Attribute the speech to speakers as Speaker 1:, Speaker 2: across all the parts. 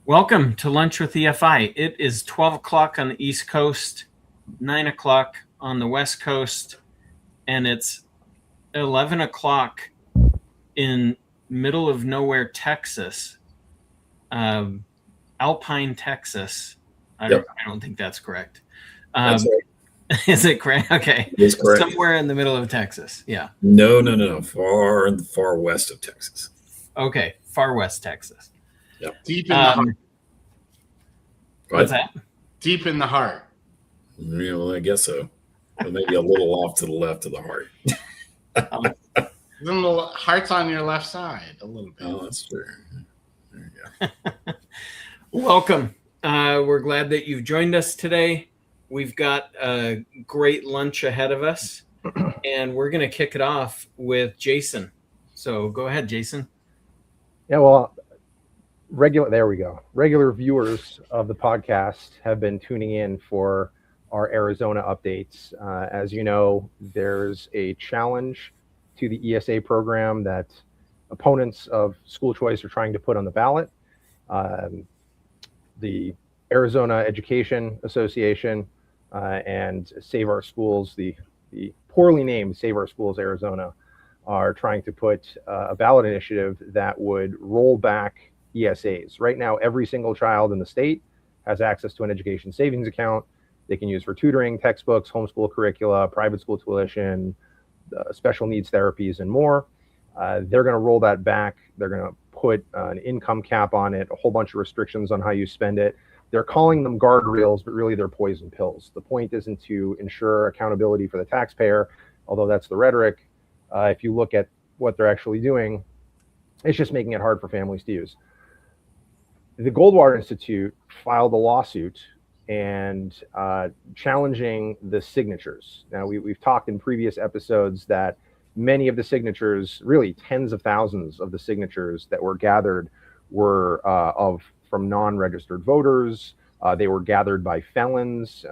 Speaker 1: Welcome to Lunch with EFI. It is 12 o'clock on the East Coast, 9 o'clock on the West Coast, and it's 11 o'clock in middle of nowhere, Texas, Alpine, Texas. I don't think that's correct.
Speaker 2: That's right.
Speaker 1: Is it correct? Okay.
Speaker 2: It's correct.
Speaker 1: Somewhere in the middle of Texas. Yeah.
Speaker 2: No. Far in the far west of Texas.
Speaker 1: Okay. Far west Texas.
Speaker 2: Yep.
Speaker 3: Deep in the heart.
Speaker 1: What's that?
Speaker 3: Deep in the heart.
Speaker 2: Yeah, well, I guess so. Or maybe a little off to the left of the heart.
Speaker 3: The heart's on your left side a little bit.
Speaker 2: Oh, that's true. There you go.
Speaker 1: Welcome. We're glad that you've joined us today. We've got a great lunch ahead of us, and we're going to kick it off with Jason. So go ahead, Jason.
Speaker 4: Yeah, well, there we go. Regular viewers of the podcast have been tuning in for our Arizona updates. As you know, there's a challenge to the ESA program that opponents of school choice are trying to put on the ballot. The Arizona Education Association and Save Our Schools, the poorly named Save Our Schools Arizona, are trying to put a ballot initiative that would roll back ESAs. Right now, every single child in the state has access to an education savings account they can use for tutoring, textbooks, homeschool curricula, private school tuition, special needs therapies, and more. They're going to roll that back. They're going to put an income cap on it, a whole bunch of restrictions on how you spend it. They're calling them guardrails, but really they're poison pills. The point isn't to ensure accountability for the taxpayer, although that's the rhetoric. If you look at what they're actually doing, it's just making it hard for families to use. The Goldwater Institute filed a lawsuit and challenging the signatures. Now, we've talked in previous episodes that many of the signatures, really tens of thousands of the signatures that were gathered were from non-registered voters. They were gathered by felons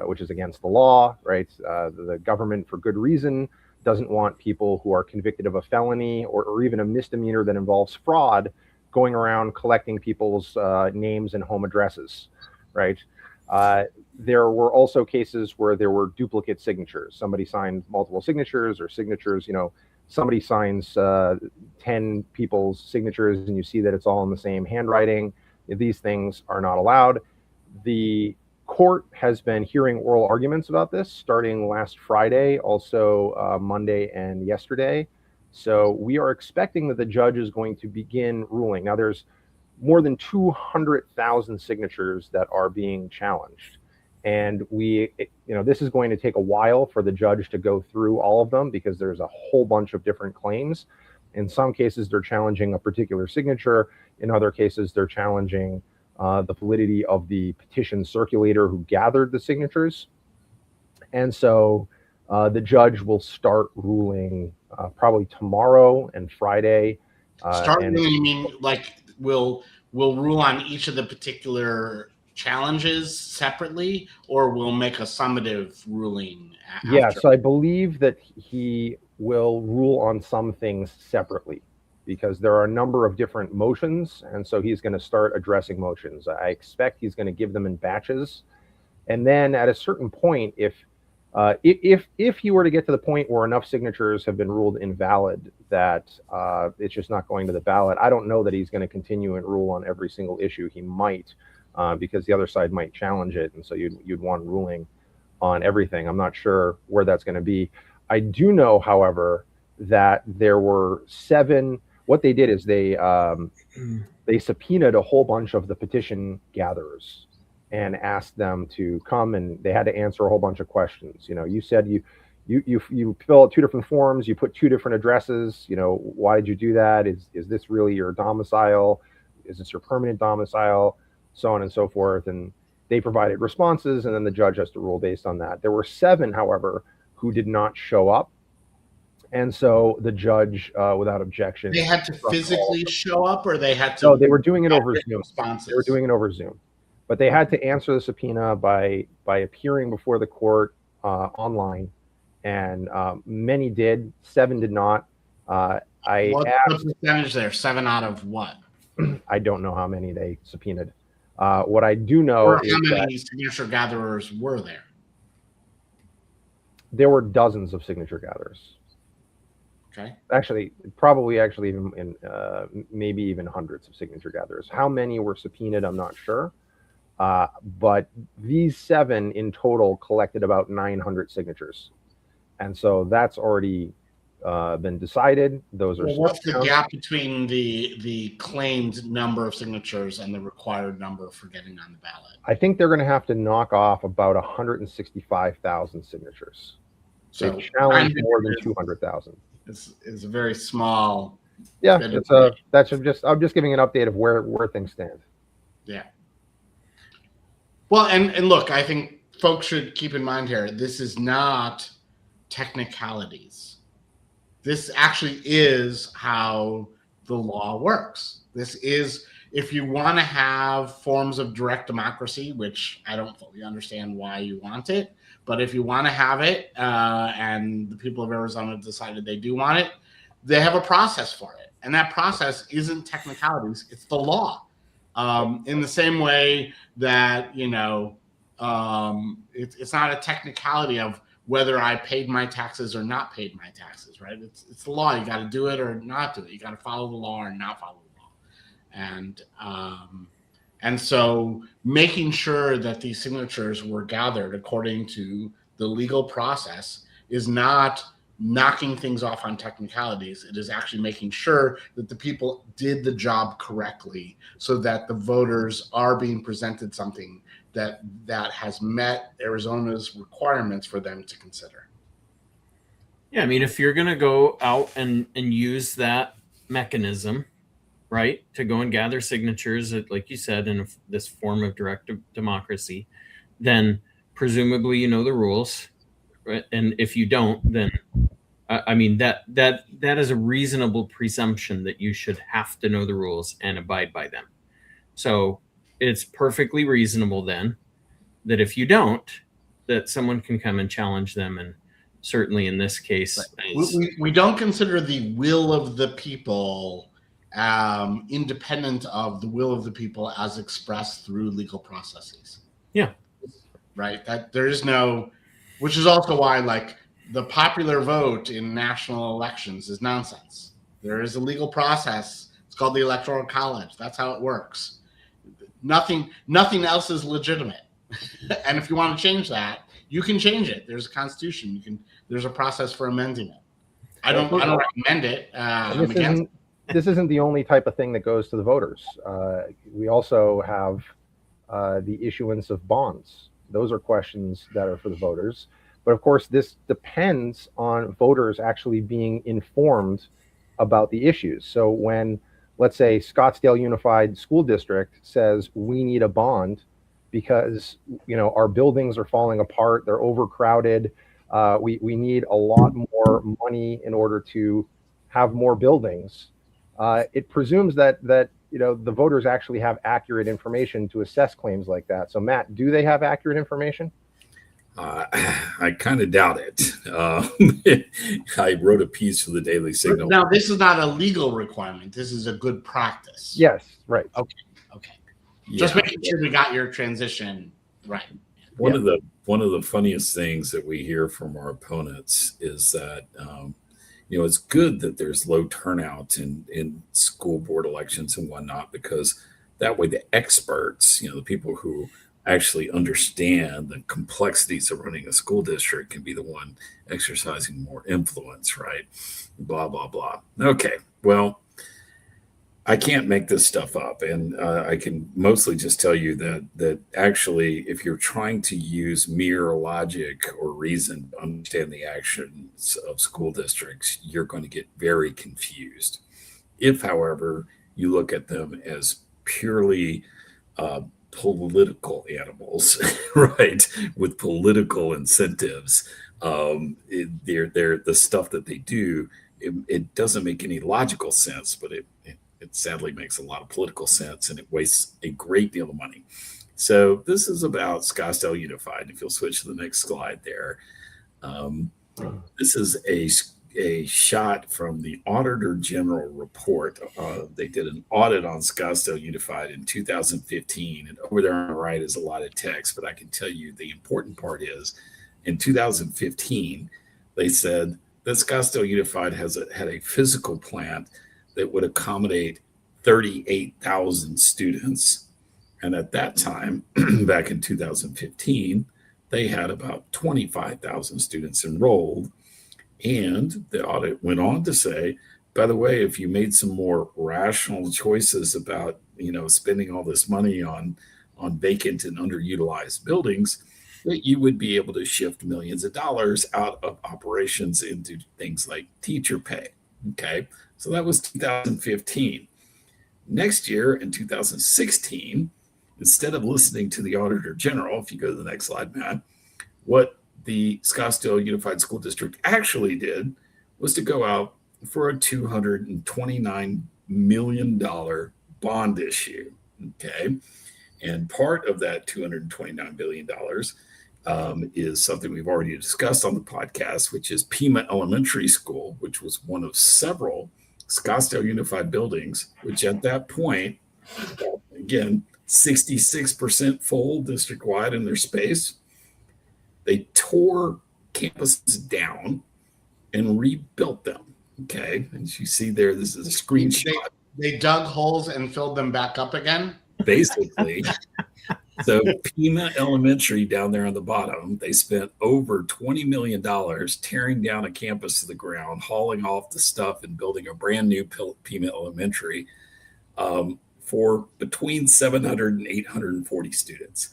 Speaker 4: which is against the law, right? The government, for good reason, doesn't want people who are convicted of a felony or even a misdemeanor that involves fraud going around collecting people's names and home addresses, right? There were also cases where there were duplicate signatures. Somebody signed multiple signatures, or signatures, somebody signs 10 people's signatures and you see that it's all in the same handwriting. These things are not allowed. The court has been hearing oral arguments about this starting last Friday, also Monday and yesterday. So we are expecting that the judge is going to begin ruling. Now, there's more than 200,000 signatures that are being challenged. And this is going to take a while for the judge to go through all of them because there's a whole bunch of different claims. In some cases, they're challenging a particular signature. In other cases, they're challenging the validity of the petition circulator who gathered the signatures. And so the judge will start ruling probably tomorrow and Friday.
Speaker 3: Ruling, you mean like we'll rule on each of the particular challenges separately, or we'll make a summative ruling after?
Speaker 4: Yeah, so I believe that he will rule on some things separately because there are a number of different motions, and so he's going to start addressing motions. I expect he's going to give them in batches, and then at a certain point, if you were to get to the point where enough signatures have been ruled invalid that it's just not going to the ballot, I don't know that he's going to continue and rule on every single issue. He might, because the other side might challenge it, and so you'd want ruling on everything. I'm not sure where that's going to be. I do know, however, that there were 7. What they did is they subpoenaed a whole bunch of the petition gatherers and asked them to come, and they had to answer a whole bunch of questions. You said you fill out 2 different forms, you put 2 different addresses. Why did you do that? Is this really your domicile? Is this your permanent domicile? So on and so forth. And they provided responses, and then the judge has to rule based on that. There were 7, however, who did not show up. And so the judge, without objection,
Speaker 3: they had to physically show up, or they had to?
Speaker 4: No, they were doing it over Zoom. They were doing it over Zoom. But they had to answer the subpoena by appearing before the court online, and many did. 7 did not.
Speaker 3: What's the percentage there? 7 out of what?
Speaker 4: I don't know how many they subpoenaed. What I do know
Speaker 3: Or
Speaker 4: is
Speaker 3: how
Speaker 4: that
Speaker 3: many signature gatherers were there?
Speaker 4: there were dozens of signature gatherers.
Speaker 3: Okay.
Speaker 4: Actually, probably actually even in maybe even hundreds of signature gatherers. How many were subpoenaed, I'm not sure. But these 7 in total collected about 900 signatures. And so that's already been decided. Those are
Speaker 3: Well, what's the
Speaker 4: self-counted.
Speaker 3: gap between the claimed number of signatures and the required number for getting on the ballot?
Speaker 4: I think they're going to have to knock off about 165,000 signatures.
Speaker 3: So
Speaker 4: They challenged
Speaker 3: 900
Speaker 4: more than 200,000.
Speaker 3: is a very small.
Speaker 4: Yeah,
Speaker 3: bit of
Speaker 4: I'm just giving an update of where things stand.
Speaker 3: Yeah. Well, and look, I think folks should keep in mind here, this is not technicalities. This actually is how the law works. This is, if you want to have forms of direct democracy, which I don't fully understand why you want it, but if you want to have it, and the people of Arizona decided they do want it, they have a process for it. And that process isn't technicalities, it's the law. In the same way that, it's not a technicality of whether I paid my taxes or not paid my taxes, right? It's the law. You got to do it or not do it. You got to follow the law or not follow the law. And so making sure that these signatures were gathered according to the legal process is not knocking things off on technicalities. It is actually making sure that the people did the job correctly so that the voters are being presented something that has met Arizona's requirements for them to consider.
Speaker 1: Yeah, I mean, if you're going to go out and use that mechanism, right, to go and gather signatures, like you said, in this form of direct democracy, then presumably you know the rules, right? And if you don't, then I mean that is a reasonable presumption that you should have to know the rules and abide by them. So it's perfectly reasonable then that if you don't, that someone can come and challenge them. And certainly in this case,
Speaker 3: we don't consider the will of the people independent of the will of the people as expressed through legal processes.
Speaker 1: Yeah.
Speaker 3: Right. That there is no, which is also why, like, the popular vote in national elections is nonsense. There is a legal process. It's called the Electoral College. That's how it works. Nothing else is legitimate. And if you want to change that, you can change it. There's a constitution. There's a process for amending it. I don't recommend it.
Speaker 4: This isn't the only type of thing that goes to the voters. We also have the issuance of bonds. Those are questions that are for the voters. But of course, this depends on voters actually being informed about the issues. So when, let's say, Scottsdale Unified School District says we need a bond because our buildings are falling apart, they're overcrowded, we need a lot more money in order to have more buildings. It presumes that the voters actually have accurate information to assess claims like that. So Matt, do they have accurate information?
Speaker 2: I kind of doubt it. I wrote a piece for the Daily Signal.
Speaker 3: Now, this is not a legal requirement. This is a good practice.
Speaker 4: Yes, right.
Speaker 3: Okay. Just making sure we got your transition right.
Speaker 2: One of the funniest things that we hear from our opponents is that it's good that there's low turnout in school board elections and whatnot, because that way the experts, the people who actually understand the complexities of running a school district, can be the one exercising more influence, right? Blah, blah, blah. Okay, well, I can't make this stuff up. And I can mostly just tell you that actually, if you're trying to use mere logic or reason to understand the actions of school districts, you're going to get very confused. If, however, you look at them as purely political animals, right, with political incentives, they're the stuff that they do. It doesn't make any logical sense, but it sadly makes a lot of political sense, and it wastes a great deal of money. So this is about Scottsdale Unified. If you'll switch to the next slide there, this is a shot from the Auditor General report. They did an audit on Scottsdale Unified in 2015, and over there on the right is a lot of text, but I can tell you the important part is in 2015, they said that Scottsdale Unified had a physical plant that would accommodate 38,000 students. And at that time, back in 2015, they had about 25,000 students enrolled. And the audit went on to say, by the way, if you made some more rational choices about, spending all this money on vacant and underutilized buildings, that you would be able to shift millions of dollars out of operations into things like teacher pay. Okay, so that was 2015. Next year, in 2016, instead of listening to the Auditor General, if you go to the next slide, Matt, what the Scottsdale Unified School District actually did was to go out for a $229 million bond issue. Okay, and part of that $229 billion is something we've already discussed on the podcast, which is Pima Elementary School, which was one of several Scottsdale Unified buildings, which at that point, again, 66% full district-wide in their space. They tore campuses down and rebuilt them. Okay, as you see there, this is a screenshot.
Speaker 3: They dug holes and filled them back up again?
Speaker 2: Basically. So Pima Elementary down there on the bottom, they spent over $20 million tearing down a campus to the ground, hauling off the stuff and building a brand new Pima Elementary for between 700 and 840 students.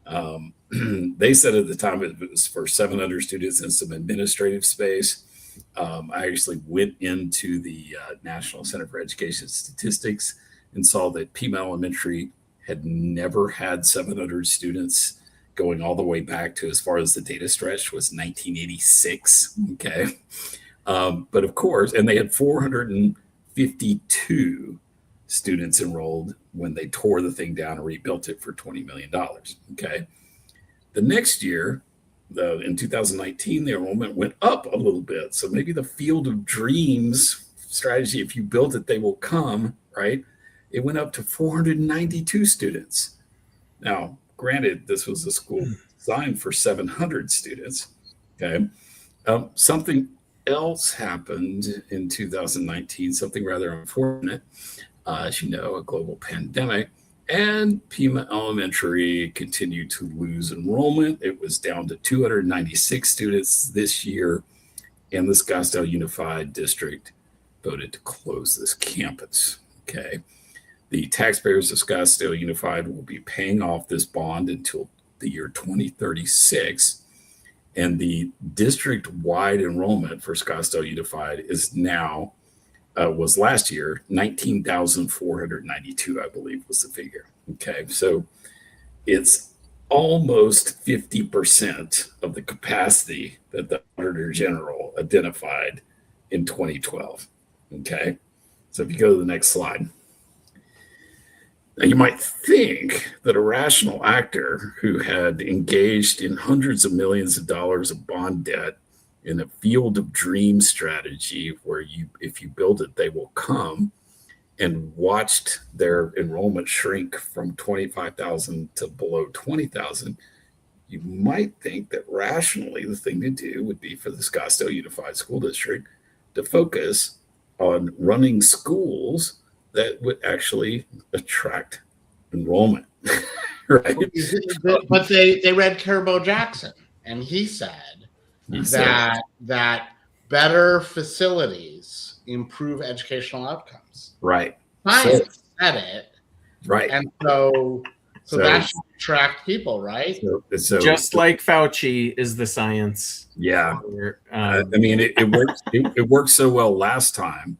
Speaker 2: They said at the time it was for 700 students and some administrative space. I actually went into the National Center for Education Statistics and saw that Pima Elementary had never had 700 students, going all the way back to as far as the data stretch was 1986. Okay. But of course, and they had 452 students enrolled when they tore the thing down and rebuilt it for $20 million. Okay. The next year, in 2019, the enrollment went up a little bit. So maybe the field of dreams strategy, if you build it, they will come, right? It went up to 492 students. Now, granted, this was a school designed for 700 students. Okay. Something else happened in 2019, something rather unfortunate. As you know, a global pandemic, and Pima Elementary continued to lose enrollment. It was down to 296 students this year, and the Scottsdale Unified District voted to close this campus. Okay. The taxpayers of Scottsdale Unified will be paying off this bond until the year 2036. And the district-wide enrollment for Scottsdale Unified is now, was last year, 19,492, I believe was the figure. Okay, so it's almost 50% of the capacity that the Auditor General identified in 2012. Okay, so if you go to the next slide. Now, you might think that a rational actor who had engaged in hundreds of millions of dollars of bond debt in a field of dreams strategy where if you build it, they will come, and watched their enrollment shrink from 25,000 to below 20,000, you might think that rationally the thing to do would be for the Scottsdale Unified School District to focus on running schools that would actually attract enrollment, right?
Speaker 3: But they read Carbo Jackson, and he said that better facilities improve educational outcomes.
Speaker 2: Right.
Speaker 3: Science said it.
Speaker 2: Right.
Speaker 3: And so that should attract people, right?
Speaker 2: So
Speaker 1: just like Fauci is the science.
Speaker 2: Yeah. I mean, it worked. It worked so well last time.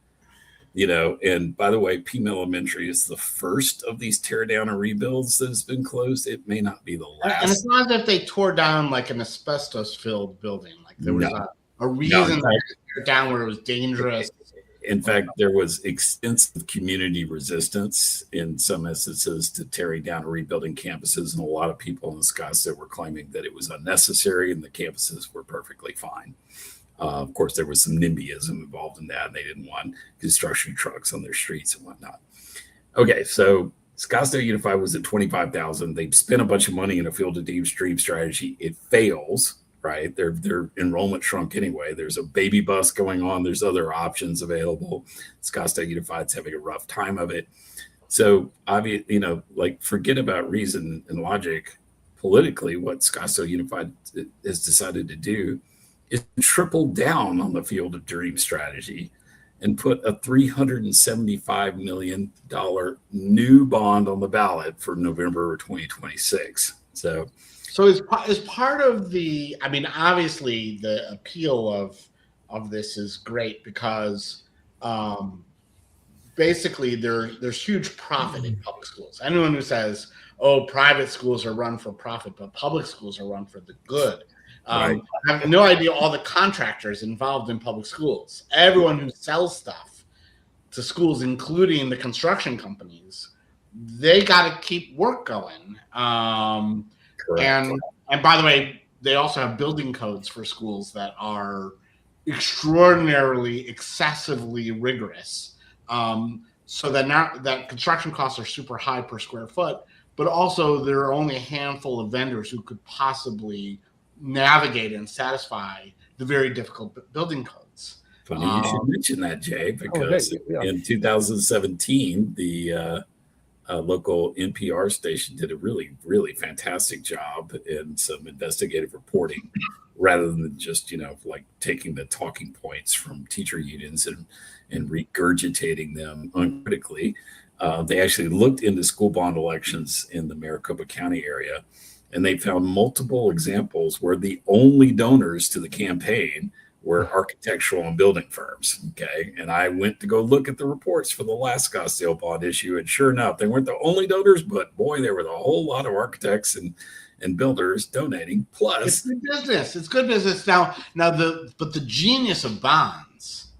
Speaker 2: And by the way, Pima Elementary is the first of these tear down and rebuilds that has been closed. It may not be the last.
Speaker 3: And it's not that they tore down like an asbestos-filled building. Like there was a reason they tore down where it was dangerous.
Speaker 2: In fact, there was extensive community resistance in some instances to tearing down and rebuilding campuses, and a lot of people in Scottsdale were claiming that it was unnecessary and the campuses were perfectly fine. Of course, there was some NIMBYism involved in that, and they didn't want construction trucks on their streets and whatnot. Okay, so Scottsdale Unified was at 25,000. They spent a bunch of money in a field to stream strategy. It fails, right? Their enrollment shrunk anyway. There's a baby bust going on. There's other options available. Scottsdale Unified's having a rough time of it. So obviously, like, forget about reason and logic. Politically, what Scottsdale Unified has decided to do is triple down on the field of dream strategy and put a $375 million new bond on the ballot for November 2026. So
Speaker 3: as part of the, I mean, obviously the appeal of this is great because basically there's huge profit in public schools. Anyone who says, oh, private schools are run for profit, but public schools are run for the good.
Speaker 2: Right.
Speaker 3: I have no idea all the contractors involved in public schools. Everyone who sells stuff to schools, including the construction companies, they got to keep work going. And by the way, they also have building codes for schools that are extraordinarily, excessively rigorous. So that construction costs are super high per square foot, but also there are only a handful of vendors who could possibly navigate and satisfy the very difficult building codes.
Speaker 2: Funny you should mention that, Jay, because in 2017, the local NPR station did a really, really fantastic job in some investigative reporting rather than just, like taking the talking points from teacher unions and regurgitating them uncritically. They actually looked into school bond elections in the Maricopa County area, and they found multiple examples where the only donors to the campaign were architectural and building firms. Okay. And I went to go look at the reports for the last Scottsdale bond issue. And sure enough, they weren't the only donors, but boy, there were a whole lot of architects and builders donating. Plus,
Speaker 3: it's good business. It's good business. But the genius of bonds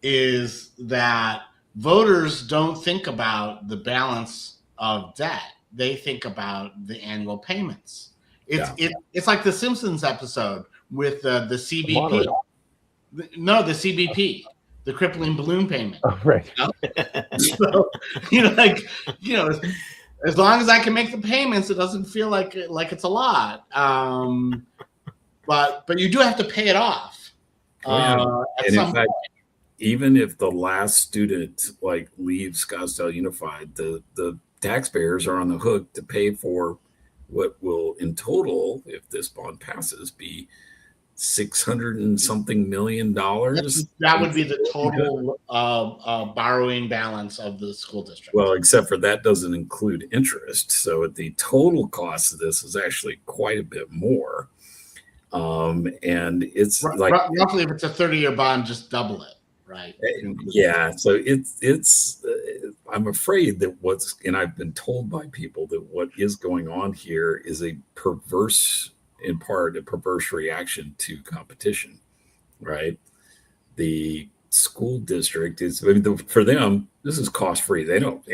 Speaker 3: is that voters don't think about the balance of debt. They think about the annual payments. It's like the Simpsons episode with the CBP. The CBP, the crippling balloon payment.
Speaker 4: Oh, right.
Speaker 3: So, as long as I can make the payments, it doesn't feel like it's a lot. But you do have to pay it off.
Speaker 2: And in fact, even if the last student leaves Scottsdale Unified, the taxpayers are on the hook to pay for what will, in total, if this bond passes, be $600 and something million.
Speaker 3: That would be the total borrowing balance of the school district.
Speaker 2: Well, except for that doesn't include interest. So the total cost of this is actually quite a bit more. And it's
Speaker 3: roughly, if it's a 30-year bond, just double it. Right.
Speaker 2: Yeah. So it's I'm afraid that and I've been told by people that what is going on here is a perverse reaction to competition, right? The school district for them, this is cost free. They don't,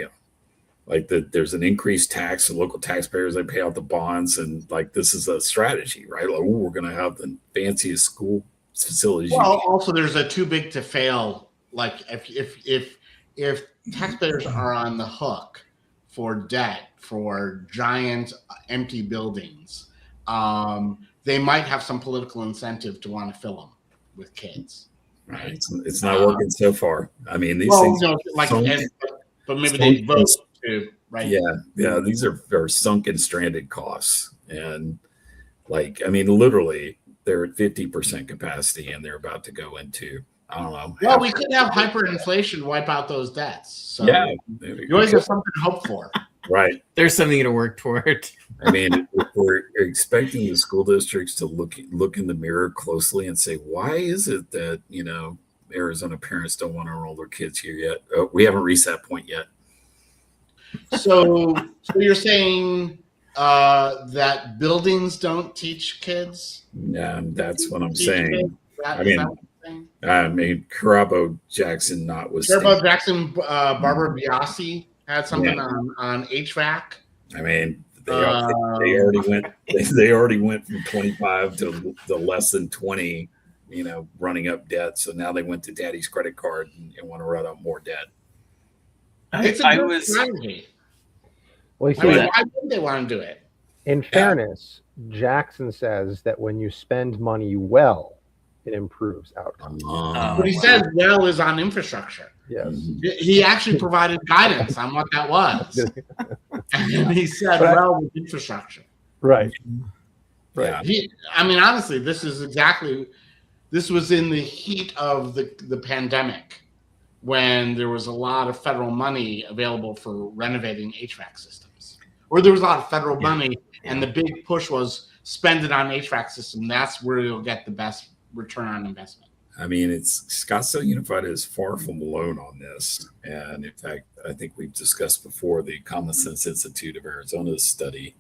Speaker 2: there's an increased tax, the local taxpayers, they pay out the bonds, and this is a strategy, right? We're going to have the fanciest school facilities.
Speaker 3: Well, also there's a too big to fail. If taxpayers are on the hook for debt for giant empty buildings, they might have some political incentive to want to fill them with kids. Right?
Speaker 2: It's not working so far. I mean, these things.
Speaker 3: But maybe they vote to. Right.
Speaker 2: Yeah. These are sunken, stranded costs, and literally. They're at 50% capacity, and they're about to go into, I don't know.
Speaker 3: Well, we could have hyperinflation wipe out those debts. So you always have something to hope for.
Speaker 2: Right.
Speaker 1: There's something to work toward.
Speaker 2: I mean, if we're expecting the school districts to look in the mirror closely and say, why is it that, Arizona parents don't want to enroll their kids here yet? We haven't reached that point yet.
Speaker 3: So you're saying that buildings don't teach kids?
Speaker 2: Yeah, that's what I'm saying. Carabo Jackson notwithstanding.
Speaker 3: Carabo Jackson, Barbara Biasi had something on HVAC.
Speaker 2: I mean, they already went. They already went from 25 to the less than 20. running up debt. So now they went to daddy's credit card and want to run up more debt.
Speaker 3: It's a good strategy.
Speaker 4: Well, you
Speaker 3: I
Speaker 4: see,
Speaker 3: mean, why would they want to do it?
Speaker 4: in fairness, Jackson says that when you spend money well, it improves outcomes.
Speaker 3: But he says well is on infrastructure.
Speaker 4: Yes.
Speaker 3: He actually provided guidance on what that was. And he said well with infrastructure.
Speaker 4: Right.
Speaker 2: Yeah.
Speaker 3: I mean, honestly, this was in the heat of the pandemic, when there was a lot of federal money available for renovating HVAC systems. Or there was a lot of federal money, and the big push was spend it on HVAC system. That's where you'll get the best return on investment.
Speaker 2: I mean, Scottsdale Unified is far from alone on this. And in fact, I think we've discussed before the Common Sense Institute of Arizona's study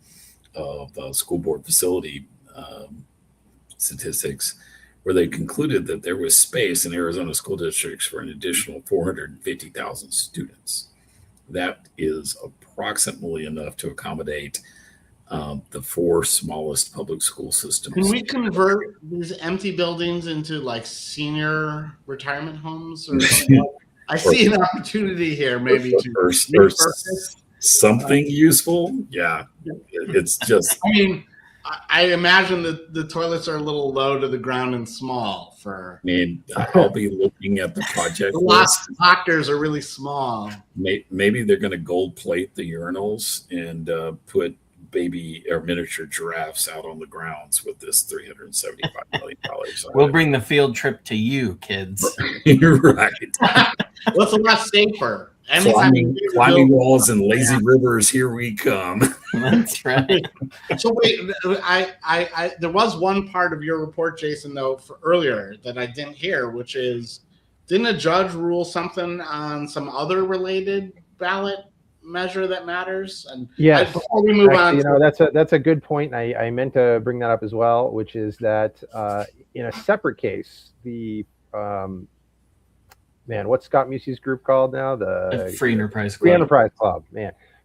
Speaker 2: of school board facility statistics, where they concluded that there was space in Arizona school districts for an additional 450,000 students. That is approximately enough to accommodate the 4 smallest public school systems.
Speaker 3: Can we convert these empty buildings into like senior retirement homes? Or I see an opportunity here, maybe to repurpose
Speaker 2: something useful. Yeah, it's just.
Speaker 3: I mean, I imagine that the toilets are a little low to the ground and small for.
Speaker 2: I mean, I'll be looking at the project list.
Speaker 3: The lockers are really small.
Speaker 2: Maybe they're going to gold plate the urinals and put baby or miniature giraffes out on the grounds with this $375 million.
Speaker 1: We'll bring the field trip to you, kids.
Speaker 2: You're right.
Speaker 3: What's a lot safer?
Speaker 2: Climbing walls and lazy rivers, here we come.
Speaker 1: That's right.
Speaker 3: So wait, I there was one part of your report, Jason, though, earlier that I didn't hear, which is, didn't a judge rule something on some other related ballot measure that matters? And
Speaker 4: yes,
Speaker 3: before we move on,
Speaker 4: that's a good point. I meant to bring that up as well, which is that in a separate case, the what's Scott Musey's group called now? The
Speaker 1: Free Enterprise Club.
Speaker 4: Free Enterprise Club.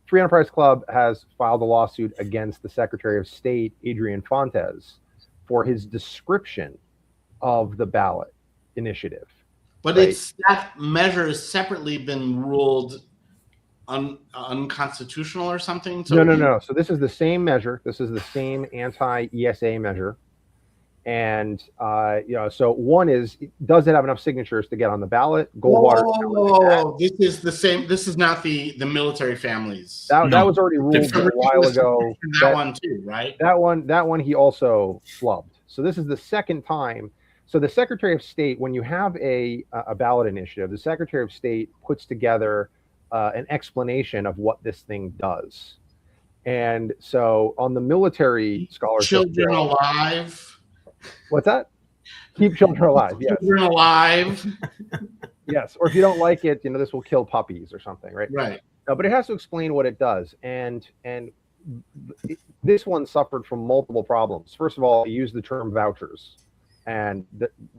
Speaker 4: Free Enterprise Club has filed a lawsuit against the Secretary of State, Adrian Fontes, for his description of the ballot initiative.
Speaker 3: But
Speaker 4: right?
Speaker 3: That measure has separately been ruled unconstitutional or something? So
Speaker 4: No. So this is the same measure. This is the same anti-ESA measure. And, so one is, does it have enough signatures to get on the ballot?
Speaker 3: This is the same. This is not the military families.
Speaker 4: That was already ruled a while ago.
Speaker 3: That one too, right?
Speaker 4: That one he also flubbed. So this is the second time. So the Secretary of State, when you have a ballot initiative, the Secretary of State puts together an explanation of what this thing does. And so on the military scholarship,
Speaker 3: children alive.
Speaker 4: What's that? Keep children alive. Yes.
Speaker 3: Children alive.
Speaker 4: Yes. Or if you don't like it, this will kill puppies or something, right?
Speaker 3: Right.
Speaker 4: No, but it has to explain what it does. And this one suffered from multiple problems. First of all, it used the term vouchers. And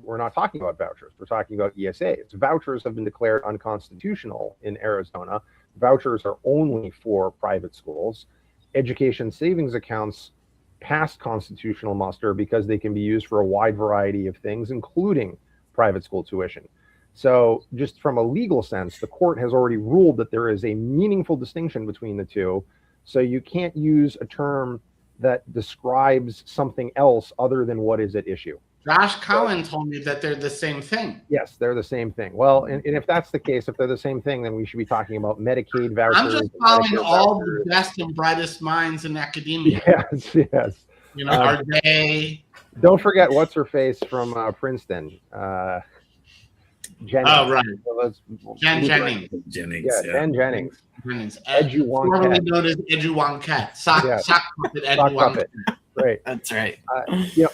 Speaker 4: we're not talking about vouchers. We're talking about ESAs. Vouchers have been declared unconstitutional in Arizona. Vouchers are only for private schools. Education savings accounts passed constitutional muster because they can be used for a wide variety of things, including private school tuition. So just from a legal sense, the court has already ruled that there is a meaningful distinction between the two. So you can't use a term that describes something else other than what is at issue.
Speaker 3: Josh Cohen told me that they're the same thing.
Speaker 4: Yes, they're the same thing. Well, and if that's the case, if they're the same thing, then we should be talking about Medicaid vouchers.
Speaker 3: I'm just following all the best and brightest minds in academia.
Speaker 4: Yes.
Speaker 3: Are they?
Speaker 4: Don't forget what's her face from Princeton. Jennings.
Speaker 3: Oh, right.
Speaker 2: Jen
Speaker 3: Jennings.
Speaker 2: Yeah.
Speaker 4: Jen Jennings.
Speaker 3: Formerly known as Edjuwonket. Sock puppet Edjuwonket.
Speaker 4: Right.
Speaker 1: That's right.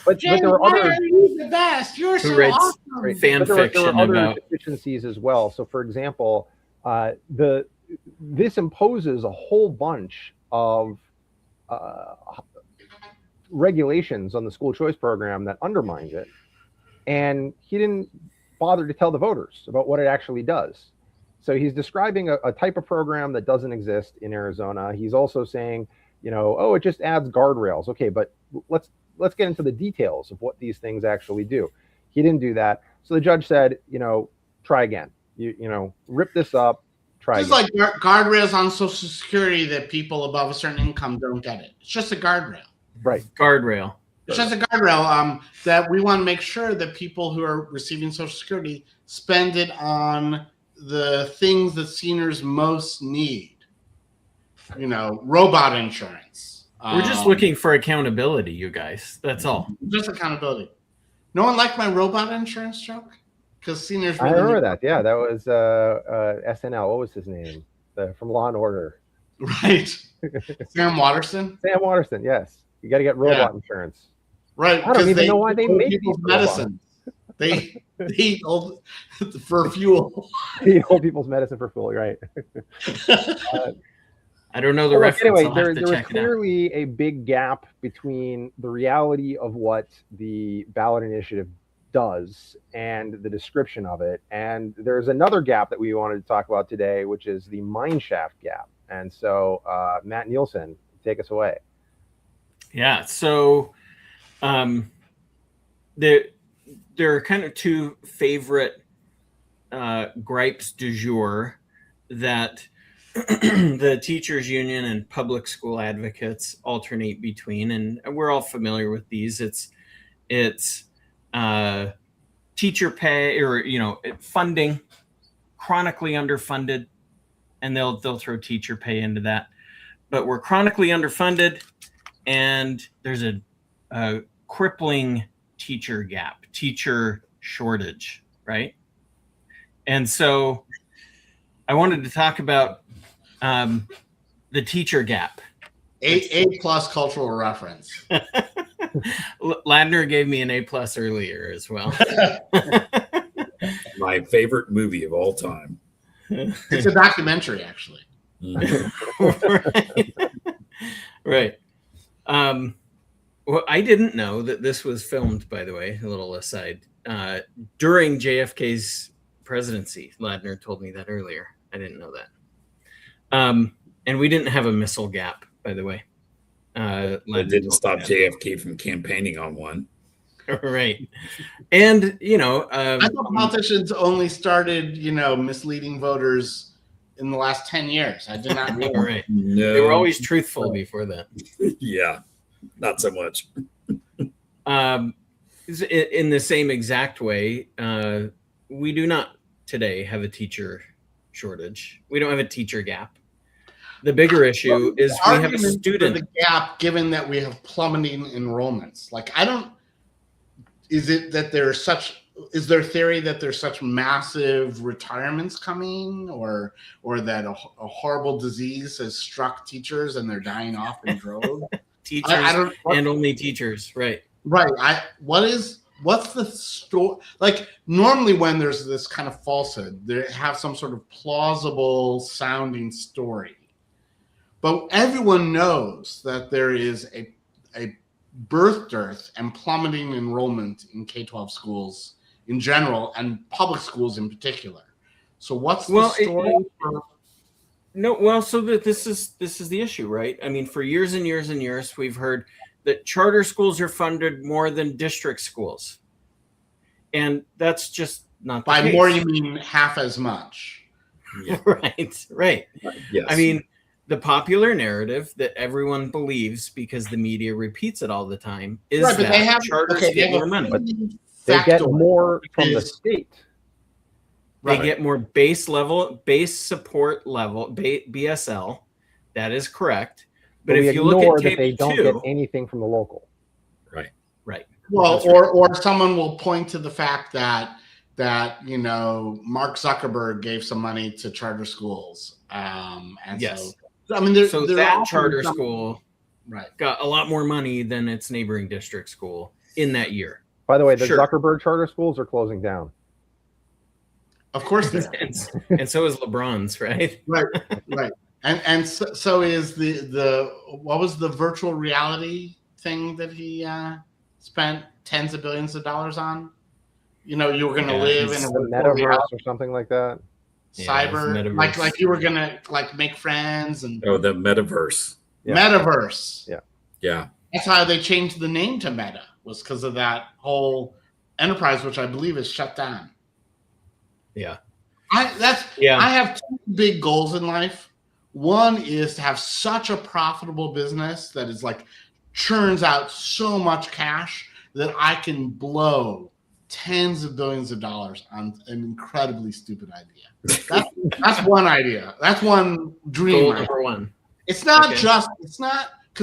Speaker 4: But there were other.
Speaker 3: You're the best. You're so awesome.
Speaker 4: Right.
Speaker 1: Fan fiction
Speaker 4: there were other
Speaker 1: about
Speaker 4: deficiencies as well. So, for example, this imposes a whole bunch of regulations on the school choice program that undermines it, and he didn't bother to tell the voters about what it actually does. So he's describing a type of program that doesn't exist in Arizona. He's also saying, it just adds guardrails. Okay, but let's get into the details of what these things actually do. He didn't do that. So the judge said, try again. Rip this up. Try
Speaker 3: It's
Speaker 4: again.
Speaker 3: like guardrails on Social Security that people above a certain income don't get it. It's just a guardrail.
Speaker 4: Right.
Speaker 1: Guardrail.
Speaker 3: It's just a guardrail that we want to make sure that people who are receiving Social Security spend it on the things that seniors most need. Robot insurance.
Speaker 1: We're just looking for accountability, you guys. That's all.
Speaker 3: Just accountability. No one liked my robot insurance joke? Because seniors
Speaker 4: I remember that. Yeah, that was SNL. What was his name? From Law and Order.
Speaker 3: Right. Sam Waterston?
Speaker 4: Sam Waterston, yes. You got to get robot insurance.
Speaker 3: Right.
Speaker 4: I don't even know why they make these
Speaker 3: medicine. They eat for fuel.
Speaker 4: They eat old people's medicine for fuel, right?
Speaker 1: I don't know the reference.
Speaker 4: Anyway, there was clearly a big gap between the reality of what the ballot initiative does and the description of it. And there's another gap that we wanted to talk about today, which is the Mineshaft gap. And so, Matt Nielsen, take us away.
Speaker 1: Yeah. So there are kind of two favorite gripes du jour that the teachers union and public school advocates alternate between, and we're all familiar with these. It's teacher pay, or funding, chronically underfunded, and they'll throw teacher pay into that. But we're chronically underfunded, and there's a crippling teacher gap, teacher shortage, right? And so I wanted to talk about the teacher gap.
Speaker 3: A plus cultural reference.
Speaker 1: Ladner gave me an A+ earlier as well.
Speaker 2: My favorite movie of all time.
Speaker 3: It's a documentary, actually.
Speaker 1: Right. Well, I didn't know that this was filmed, by the way, a little aside, during JFK's presidency. Ladner told me that earlier. I didn't know that. And we didn't have a missile gap, by the way.
Speaker 2: It didn't stop JFK from campaigning on one.
Speaker 1: Right. And,
Speaker 3: I thought politicians only started, misleading voters in the last 10 years. I did not realize.
Speaker 1: Right.
Speaker 2: No.
Speaker 1: They were always truthful before that.
Speaker 2: Yeah, not so much.
Speaker 1: In the same exact way, we do not today have a teacher shortage. We don't have a teacher gap. The bigger issue is we have a student
Speaker 3: gap, given that we have plummeting enrollments. Is there theory that there's such massive retirements coming, or that a horrible disease has struck teachers and they're dying off in droves?
Speaker 1: Teachers and only teachers, right?
Speaker 3: Right. What's the story? Normally when there's this kind of falsehood, they have some sort of plausible sounding story. But everyone knows that there is a birth dearth and plummeting enrollment in K-12 schools in general and public schools in particular. So what's the story?
Speaker 1: So this is the issue, right? I mean, for years and years and years, we've heard that charter schools are funded more than district schools. And that's just not the case.
Speaker 3: By more, you mean half as much.
Speaker 1: Yeah. Right.
Speaker 2: Yes.
Speaker 1: I mean, the popular narrative that everyone believes, because the media repeats it all the time, is that charters get more money.
Speaker 4: But they get more from the state.
Speaker 1: They get more base support level, BSL. That is correct. But if you look at
Speaker 4: that they don't get anything from the local.
Speaker 1: Right.
Speaker 3: Well, or someone will point to the fact that Mark Zuckerberg gave some money to charter schools. And
Speaker 1: yes.
Speaker 3: So
Speaker 1: that charter school
Speaker 3: right
Speaker 1: got a lot more money than its neighboring district school in that year.
Speaker 4: By the way, the Zuckerberg charter schools are closing down.
Speaker 3: Of course they are.
Speaker 1: and so is LeBron's, right?
Speaker 3: Right. And so is the what was the virtual reality thing that he spent tens of billions of dollars on? You were going to live in a
Speaker 4: metaverse or something like that.
Speaker 3: Cyber, like you were gonna make friends and
Speaker 2: the metaverse.
Speaker 3: Metaverse.
Speaker 4: Yeah.
Speaker 3: That's how they changed the name to Meta, was because of that whole enterprise, which I believe is shut down.
Speaker 1: Yeah.
Speaker 3: I have two big goals in life. One is to have such a profitable business that is like churns out so much cash that I can blow tens of billions of dollars on an incredibly stupid idea. That's one idea. That's one dream.
Speaker 1: Goal number one.
Speaker 3: It's not because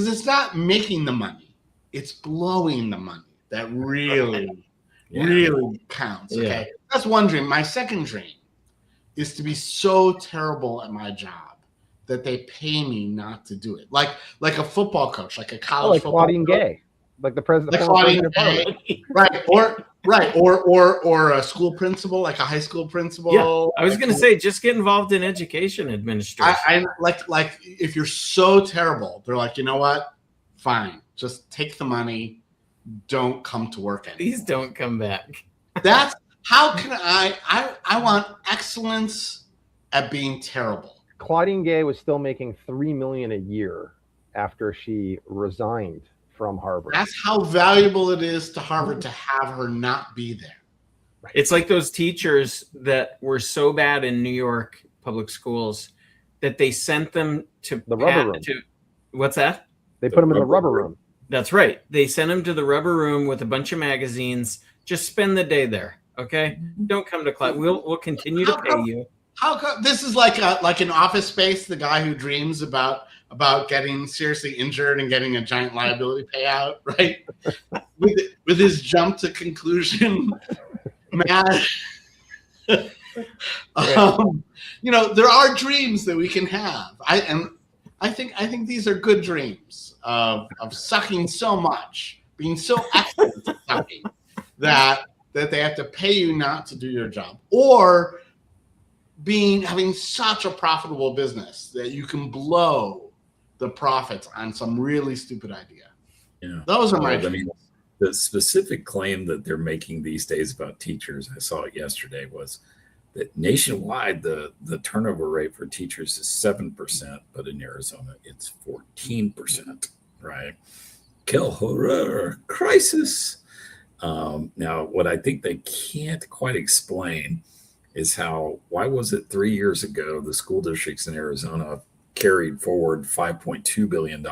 Speaker 3: it's not making the money. It's blowing the money that really counts. Okay.
Speaker 1: Yeah.
Speaker 3: That's one dream. My second dream is to be so terrible at my job that they pay me not to do it. Like a football coach, like a college
Speaker 4: like
Speaker 3: football
Speaker 4: Claudine
Speaker 3: coach.
Speaker 4: Gay, like the president.
Speaker 3: Like Claudine Gay, right? Or a school principal, like a high school principal.
Speaker 1: Yeah, I was going to say, just get involved in education administration.
Speaker 3: I like if you're so terrible, they're like, you know what? Fine, just take the money. Don't come to work anymore.
Speaker 1: Please don't come back.
Speaker 3: That's how can I want excellence at being terrible.
Speaker 4: Claudine Gay was still making $3 million a year after she resigned from Harvard.
Speaker 3: That's how valuable it is to Harvard to have her not be there.
Speaker 1: It's like those teachers that were so bad in New York public schools that they sent them to
Speaker 4: the rubber room.
Speaker 1: What's that?
Speaker 4: They put them in the rubber room.
Speaker 1: That's right. They sent them to the rubber room with a bunch of magazines. Just spend the day there, okay? Don't come to class. We'll continue to pay you.
Speaker 3: How come this is like an Office Space? The guy who dreams about getting seriously injured and getting a giant liability payout, right? with his jump to conclusion, mad. There are dreams that we can have. I think these are good dreams of sucking so much, being so excellent at sucking that they have to pay you not to do your job, or having such a profitable business that you can blow the profits on some really stupid idea.
Speaker 2: Yeah,
Speaker 3: those are my dreams.
Speaker 2: I mean, the specific claim that they're making these days about teachers, I saw it yesterday, was that nationwide the turnover rate for teachers is 7%, but in Arizona it's 14%. Right? Quel horror, crisis. Now, what I think they can't quite explain is why was it 3 years ago the school districts in Arizona carried forward $5.2 billion,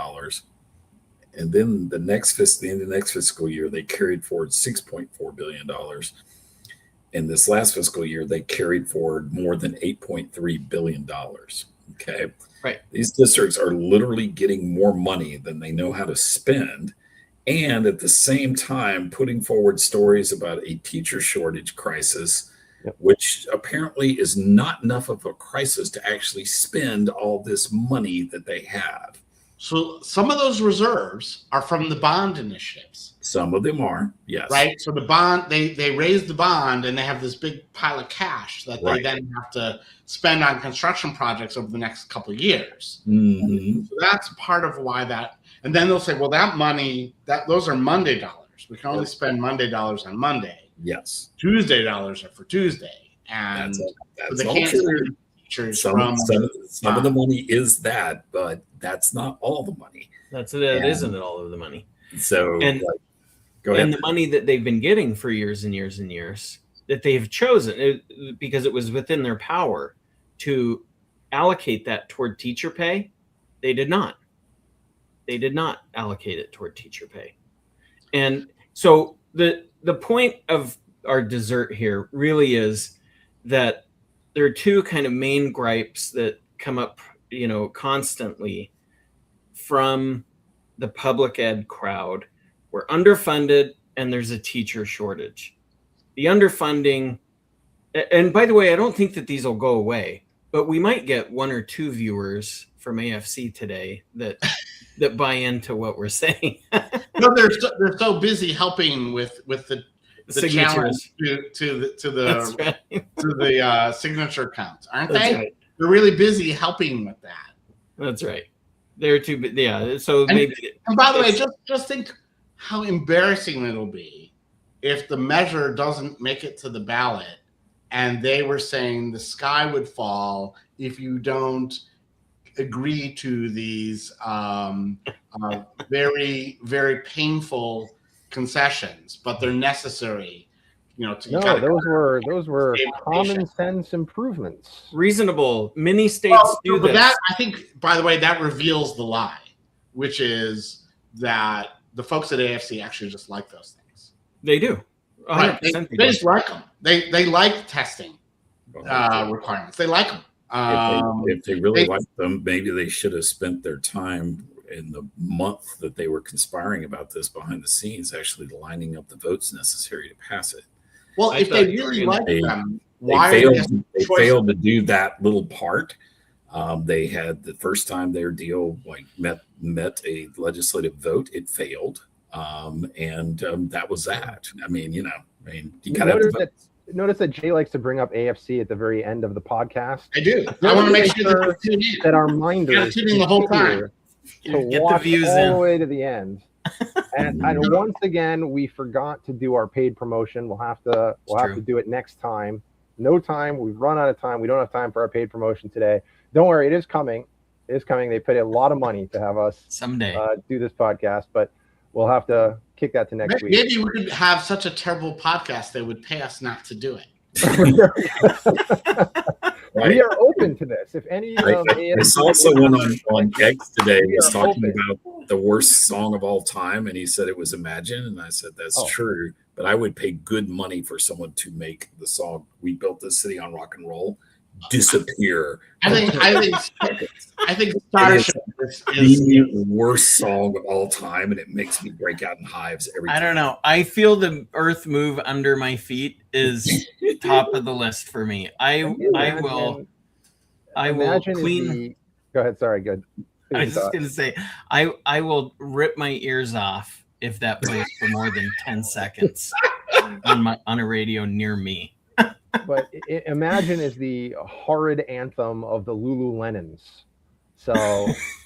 Speaker 2: and then the next fiscal year they carried forward $6.4 billion. In this last fiscal year, they carried forward more than $8.3 billion. Okay.
Speaker 1: Right.
Speaker 2: These districts are literally getting more money than they know how to spend. And at the same time, putting forward stories about a teacher shortage crisis, which apparently is not enough of a crisis to actually spend all this money that they have.
Speaker 3: So some of those reserves are from the bond initiatives.
Speaker 2: Some of them are, yes.
Speaker 3: Right. So the bond, they raise the bond and they have this big pile of cash that they then have to spend on construction projects over the next couple of years.
Speaker 2: Mm-hmm.
Speaker 3: So that's part of why that. And then they'll say, well, that money, those are Monday dollars. We can only spend Monday dollars on Monday.
Speaker 2: Yes.
Speaker 3: Tuesday dollars are for Tuesday. And
Speaker 2: that's
Speaker 3: they
Speaker 2: all
Speaker 3: can't
Speaker 2: true.
Speaker 3: Teachers
Speaker 2: some of the money is that, but that's not all the money.
Speaker 1: It isn't all of the money.
Speaker 2: So, go ahead.
Speaker 1: And the money that they've been getting for years and years and years that they have chosen because it was within their power to allocate that toward teacher pay, they did not. They did not allocate it toward teacher pay. And so the point of our dessert here really is that there are two kind of main gripes that come up, constantly from the public ed crowd. We're underfunded and there's a teacher shortage. The underfunding, and by the way, I don't think that these will go away, but we might get one or two viewers from AFC today that buy into what we're saying.
Speaker 3: No, they're so busy helping with the challenge to the signature count, aren't they?
Speaker 1: Right.
Speaker 3: They're really busy helping with that.
Speaker 1: That's right. They're too, yeah. So
Speaker 3: and by the way, just think how embarrassing it'll be if the measure doesn't make it to the ballot, and they were saying the sky would fall if you don't agree to these very, very painful concessions, but they're necessary You
Speaker 4: No,
Speaker 3: gotta
Speaker 4: those were common sense improvements.
Speaker 1: Reasonable. Many states do
Speaker 3: but
Speaker 1: this.
Speaker 3: that, I think, by the way, that reveals the lie, which is that the folks at AFC actually just like those things.
Speaker 1: They do. 100%
Speaker 3: Right. They
Speaker 1: do.
Speaker 3: just like them. They like testing requirements. They like them.
Speaker 2: If they really liked them, maybe they should have spent their time in the month that they were conspiring about this behind the scenes, actually lining up the votes necessary to pass it.
Speaker 3: Well, if they really like them, why
Speaker 2: they failed to do that little part. They had the first time their deal met a legislative vote, it failed, and that was that. I mean, you got to
Speaker 4: notice that Jay likes to bring up AFC at the very end of the podcast.
Speaker 3: I do. I want to make sure
Speaker 4: that our minders
Speaker 3: the whole time
Speaker 4: to
Speaker 1: get
Speaker 4: watch
Speaker 1: the views
Speaker 4: all
Speaker 1: in
Speaker 4: the way to the end. And once again, we forgot to do our paid promotion. We'll have to do it next time. No time. We've run out of time. We don't have time for our paid promotion today. Don't worry, it is coming. It is coming. They paid a lot of money to have us
Speaker 1: someday
Speaker 4: do this podcast, but we'll have to kick that to next week.
Speaker 3: Maybe we could have such a terrible podcast they would pay us not to do it.
Speaker 4: We are open to this. If any of
Speaker 2: I saw someone on X today was talking about the worst song of all time, and he said it was Imagine, and I said that's true, but I would pay good money for someone to make the song "We Built This City on Rock and Roll" disappear.
Speaker 3: I think Starship is
Speaker 2: the worst song of all time, and it makes me break out in hives every time.
Speaker 1: I don't know. I feel the earth move under my feet is top of the list for me. I will clean.
Speaker 4: Go ahead. Sorry. Good.
Speaker 1: I was just gonna say, I will rip my ears off if that plays for more than 10 seconds on a radio near me.
Speaker 4: But Imagine is the horrid anthem of the Lululemons. So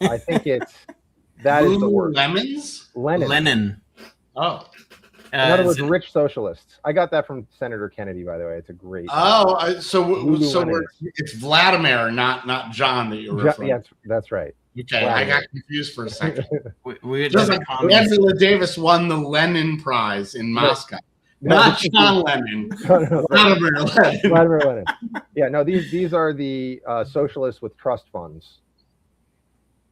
Speaker 4: I think that is the word.
Speaker 3: Lenin. Oh.
Speaker 4: In other words, rich socialists. I got that from Senator Kennedy, by the way. It's a great.
Speaker 3: It's Vladimir, not John that you're referring.
Speaker 4: Yeah, that's right.
Speaker 3: Okay,
Speaker 4: Vladimir.
Speaker 3: I got confused for a second.
Speaker 1: Just
Speaker 3: like Angela Davis won the Lenin Prize in Moscow. Not John Lennon.
Speaker 4: No.
Speaker 3: Vladimir Lenin.
Speaker 4: Vladimir Lenin. Yeah, no, these are the socialists with trust funds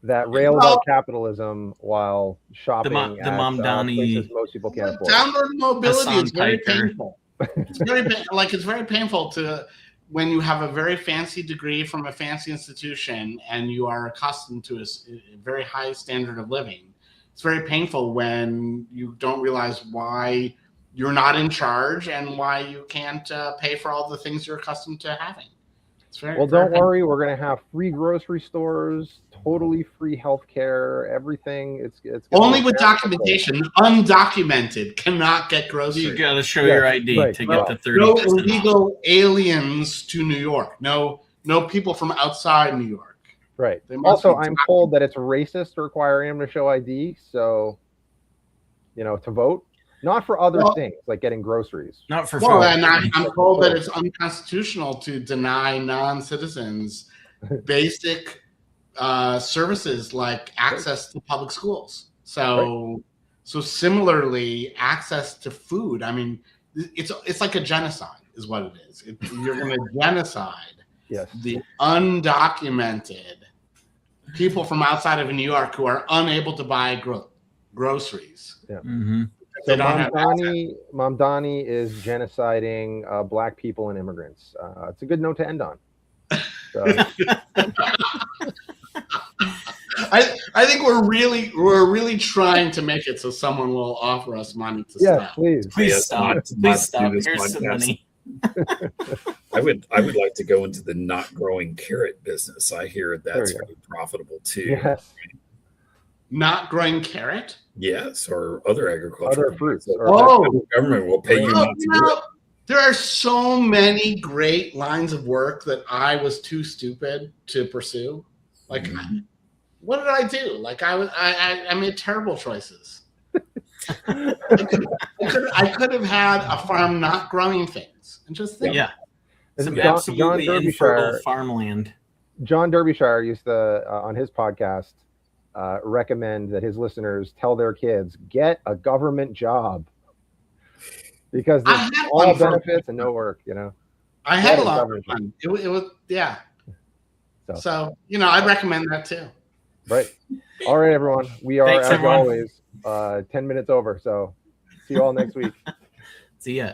Speaker 4: that rail about capitalism while shopping at places most people can't afford.
Speaker 3: Downward mobility is very painful. It's very painful to when you have a very fancy degree from a fancy institution and you are accustomed to a very high standard of living. It's very painful when you don't realize why you're not in charge and why you can't pay for all the things you're accustomed to having.
Speaker 4: Don't worry. We're going to have free grocery stores, totally free healthcare, everything. It's
Speaker 3: only with documentation. Undocumented cannot get groceries.
Speaker 1: You got to show your ID to get the 30%.
Speaker 3: No illegal aliens to New York. No people from outside New York.
Speaker 4: Right. Also, I'm told that it's racist to require anyone to show ID. So, to vote. Not for other things like getting groceries.
Speaker 1: Not for
Speaker 3: food. And I'm told that it's unconstitutional to deny non-citizens basic services like access to public schools. So similarly, access to food. I mean, it's like a genocide, is what it is. You're going to genocide the undocumented people from outside of New York who are unable to buy groceries.
Speaker 4: Yeah.
Speaker 1: Mm-hmm.
Speaker 4: So Mamdani is genociding black people and immigrants. It's a good note to end on. So.
Speaker 3: I think we're really trying to make it so someone will offer us money to stop.
Speaker 1: Please stop. Please stop. Here's some money.
Speaker 2: I would like to go into the not growing carrot business. I hear that's very profitable too.
Speaker 4: Yes.
Speaker 3: Not growing carrot?
Speaker 2: Yes, or other agriculture.
Speaker 4: Other fruits.
Speaker 2: The government will pay you not to do it.
Speaker 3: There are so many great lines of work that I was too stupid to pursue. Like, what did I do? Like, I made terrible choices. I could have had a farm not growing things. And just think.
Speaker 1: Yeah. Some absolutely infertile farmland.
Speaker 4: John Derbyshire used to, on his podcast, recommend that his listeners tell their kids, get a government job. because
Speaker 3: I
Speaker 4: it's
Speaker 3: had
Speaker 4: all
Speaker 3: one for-
Speaker 4: benefits and no work, you know.
Speaker 3: I had a
Speaker 4: Yeah,
Speaker 3: lot of
Speaker 4: government.
Speaker 3: fun. It was yeah.
Speaker 4: So.
Speaker 3: So I'd recommend that too.
Speaker 4: Right. All right, everyone. We are,
Speaker 1: Thanks,
Speaker 4: as
Speaker 1: everyone.
Speaker 4: always, 10 minutes over. So see you all next week.
Speaker 1: See ya.